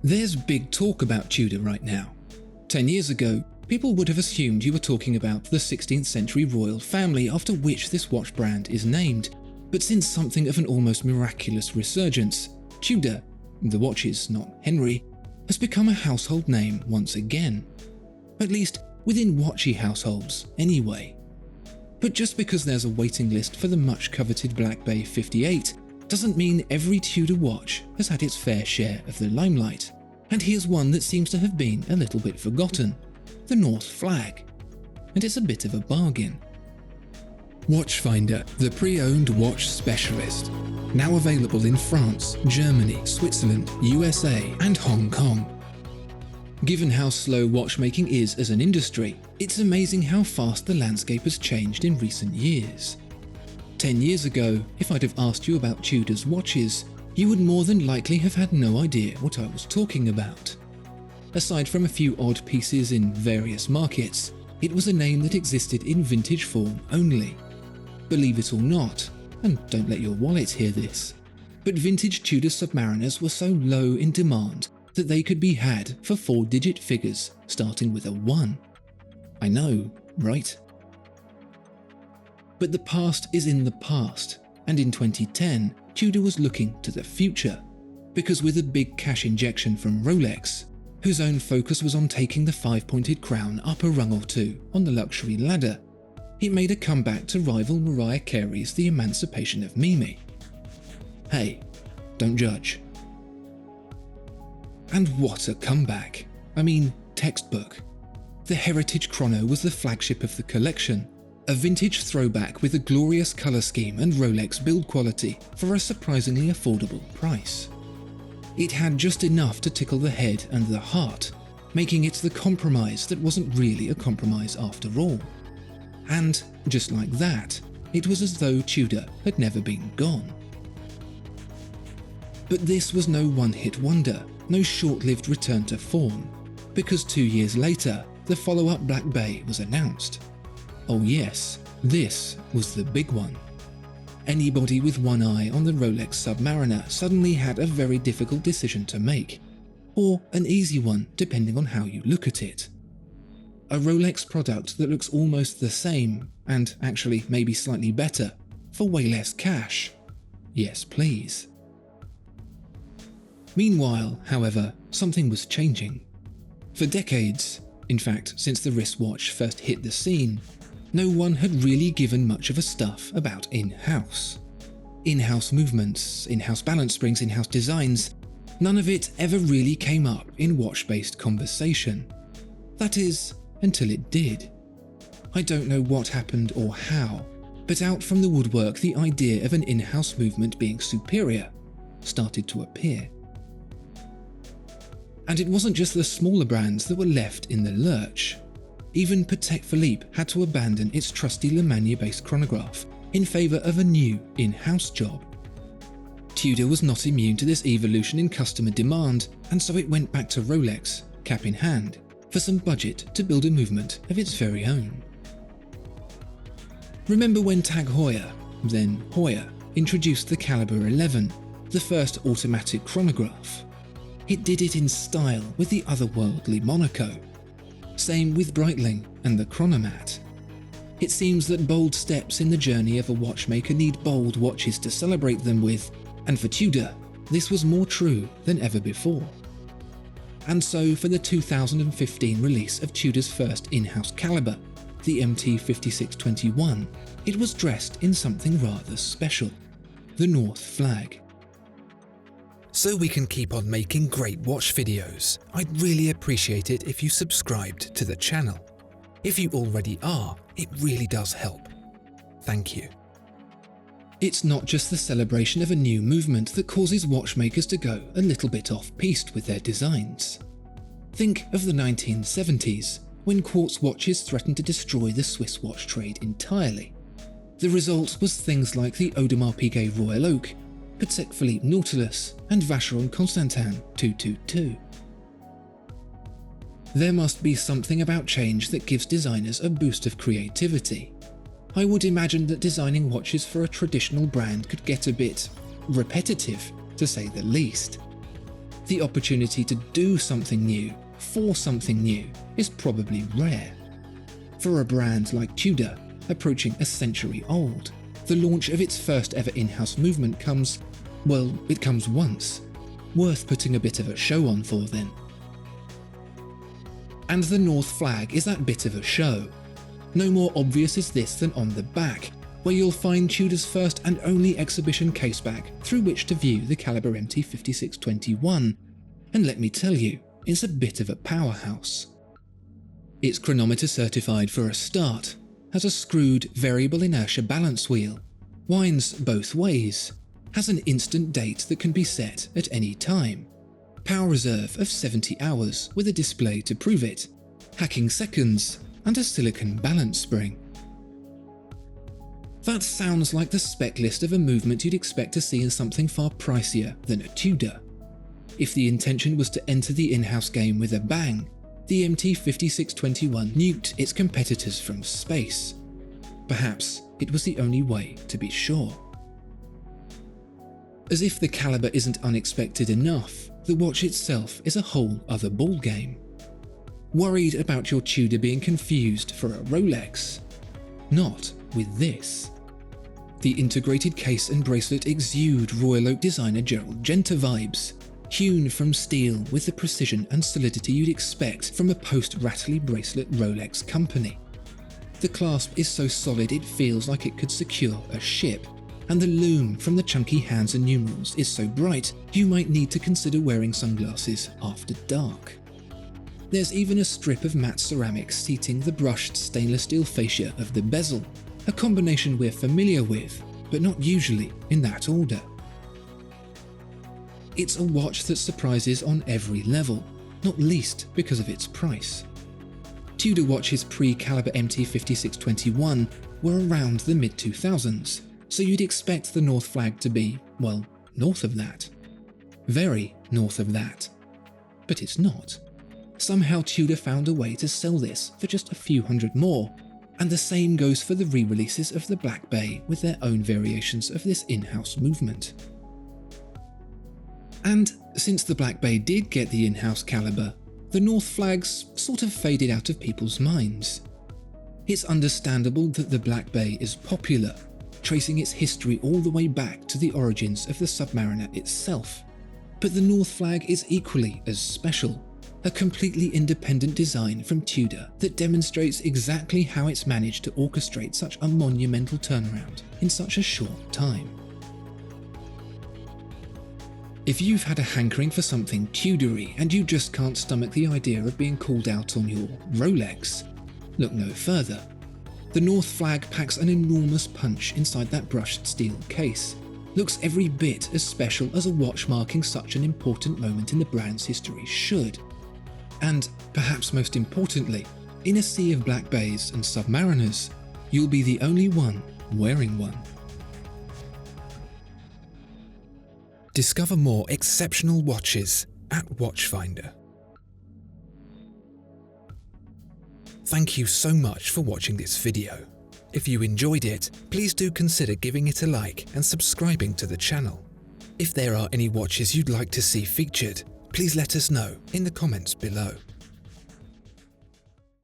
There's big talk about Tudor right now. 10 years ago, people would have assumed you were talking about the 16th century royal family after which this watch brand is named, but since something of an almost miraculous resurgence, Tudor, the watches, not Henry, has become a household name once again. At least within watchy households, anyway. But just because there's a waiting list for the much-coveted Black Bay 58 doesn't mean every Tudor watch has had its fair share of the limelight, and here's one that seems to have been a little bit forgotten: the North Flag. And it's a bit of a bargain. Watchfinder, the pre-owned watch specialist. Now available in France, Germany, Switzerland, USA, and Hong Kong. Given how slow watchmaking is as an industry, it's amazing how fast the landscape has changed in recent years. 10 years ago, if I'd have asked you about Tudor's watches, you would more than likely have had no idea what I was talking about. Aside from a few odd pieces in various markets, it was a name that existed in vintage form only. Believe it or not, and don't let your wallet hear this, but vintage Tudor Submariners were so low in demand that they could be had for 4-digit figures starting with a 1. I know, right? But the past is in the past, and in 2010, Tudor was looking to the future, because with a big cash injection from Rolex, whose own focus was on taking the 5-pointed crown up a rung or two on the luxury ladder, it made a comeback to rival Mariah Carey's The Emancipation of Mimi. Hey, don't judge. And what a comeback. I mean, textbook. The Heritage Chrono was the flagship of the collection, a vintage throwback with a glorious colour scheme and Rolex build quality for a surprisingly affordable price. It had just enough to tickle the head and the heart, making it the compromise that wasn't really a compromise after all. And, just like that, it was as though Tudor had never been gone. But this was no one-hit wonder, no short-lived return to form, because 2 years later, the follow-up Black Bay was announced. Oh yes, this was the big one. Anybody with one eye on the Rolex Submariner suddenly had a very difficult decision to make, or an easy one depending on how you look at it. A Rolex product that looks almost the same, and actually maybe slightly better, for way less cash. Yes, please. Meanwhile, however, something was changing. For decades, in fact since the wristwatch first hit the scene, no one had really given much of a stuff about in-house. In-house movements, in-house balance springs, in-house designs, none of it ever really came up in watch-based conversation. That is, until it did. I don't know what happened or how, but out from the woodwork the idea of an in-house movement being superior started to appear. And it wasn't just the smaller brands that were left in the lurch. Even Patek Philippe had to abandon its trusty Le Manier-based chronograph in favour of a new in-house job. Tudor was not immune to this evolution in customer demand, and so it went back to Rolex, cap in hand, for some budget to build a movement of its very own. Remember when Tag Heuer, then Heuer, introduced the Caliber 11, the first automatic chronograph? It did it in style with the otherworldly Monaco. Same with Breitling and the Chronomat. It seems that bold steps in the journey of a watchmaker need bold watches to celebrate them with, and for Tudor, this was more true than ever before. And so for the 2015 release of Tudor's first in-house caliber, the MT5621, it was dressed in something rather special: the North Flag. So we can keep on making great watch videos, I'd really appreciate it if you subscribed to the channel. If you already are, it really does help. Thank you. It's not just the celebration of a new movement that causes watchmakers to go a little bit off-piste with their designs. Think of the 1970s, when quartz watches threatened to destroy the Swiss watch trade entirely. The result was things like the Audemars Piguet Royal Oak, Patek Philippe Nautilus, and Vacheron Constantin 222. There must be something about change that gives designers a boost of creativity. I would imagine that designing watches for a traditional brand could get a bit repetitive, to say the least. the opportunity to do something new for something new is probably rare. For a brand like Tudor, approaching a century old, the launch of its first ever in-house movement comes once. Worth putting a bit of a show on for then. And the North Flag is that bit of a show. No more obvious is this than on the back, where you'll find Tudor's first and only exhibition caseback through which to view the caliber MT5621, and let me tell you, it's a bit of a powerhouse. It's chronometer certified for a start, has a screwed variable inertia balance wheel, winds both ways, has an instant date that can be set at any time, power reserve of 70 hours with a display to prove it, hacking seconds, and a silicon balance spring. That sounds like the spec list of a movement you'd expect to see in something far pricier than a Tudor. If the intention was to enter the in-house game with a bang, the MT5621 nuked its competitors from space. Perhaps it was the only way to be sure. As if the caliber isn't unexpected enough, the watch itself is a whole other ballgame. Worried about your Tudor being confused for a Rolex? Not with this. The integrated case and bracelet exude Royal Oak designer Gerald Genta vibes, hewn from steel with the precision and solidity you'd expect from a post-Rattly bracelet Rolex company. The clasp is so solid it feels like it could secure a ship, and the lume from the chunky hands and numerals is so bright you might need to consider wearing sunglasses after dark. There's even a strip of matte ceramics seating the brushed stainless steel fascia of the bezel, a combination we're familiar with, but not usually in that order. It's a watch that surprises on every level, not least because of its price. Tudor watches pre-caliber MT5621 were around the mid-2000s, so you'd expect the North Flag to be, well, north of that. Very north of that. But it's not. Somehow Tudor found a way to sell this for just a few hundred more, and the same goes for the re-releases of the Black Bay with their own variations of this in-house movement. And since the Black Bay did get the in-house caliber, the North Flags sort of faded out of people's minds. It's understandable that the Black Bay is popular, tracing its history all the way back to the origins of the Submariner itself. But the North Flag is equally as special, a completely independent design from Tudor that demonstrates exactly how it's managed to orchestrate such a monumental turnaround in such a short time. If you've had a hankering for something Tudory and you just can't stomach the idea of being called out on your Rolex, look no further. The North Flag packs an enormous punch inside that brushed steel case, looks every bit as special as a watch marking such an important moment in the brand's history should. And, perhaps most importantly, in a sea of Black Bays and Submariners, you'll be the only one wearing one. Discover more exceptional watches at Watchfinder. Thank you so much for watching this video. If you enjoyed it, please do consider giving it a like and subscribing to the channel. If there are any watches you'd like to see featured, please let us know in the comments below.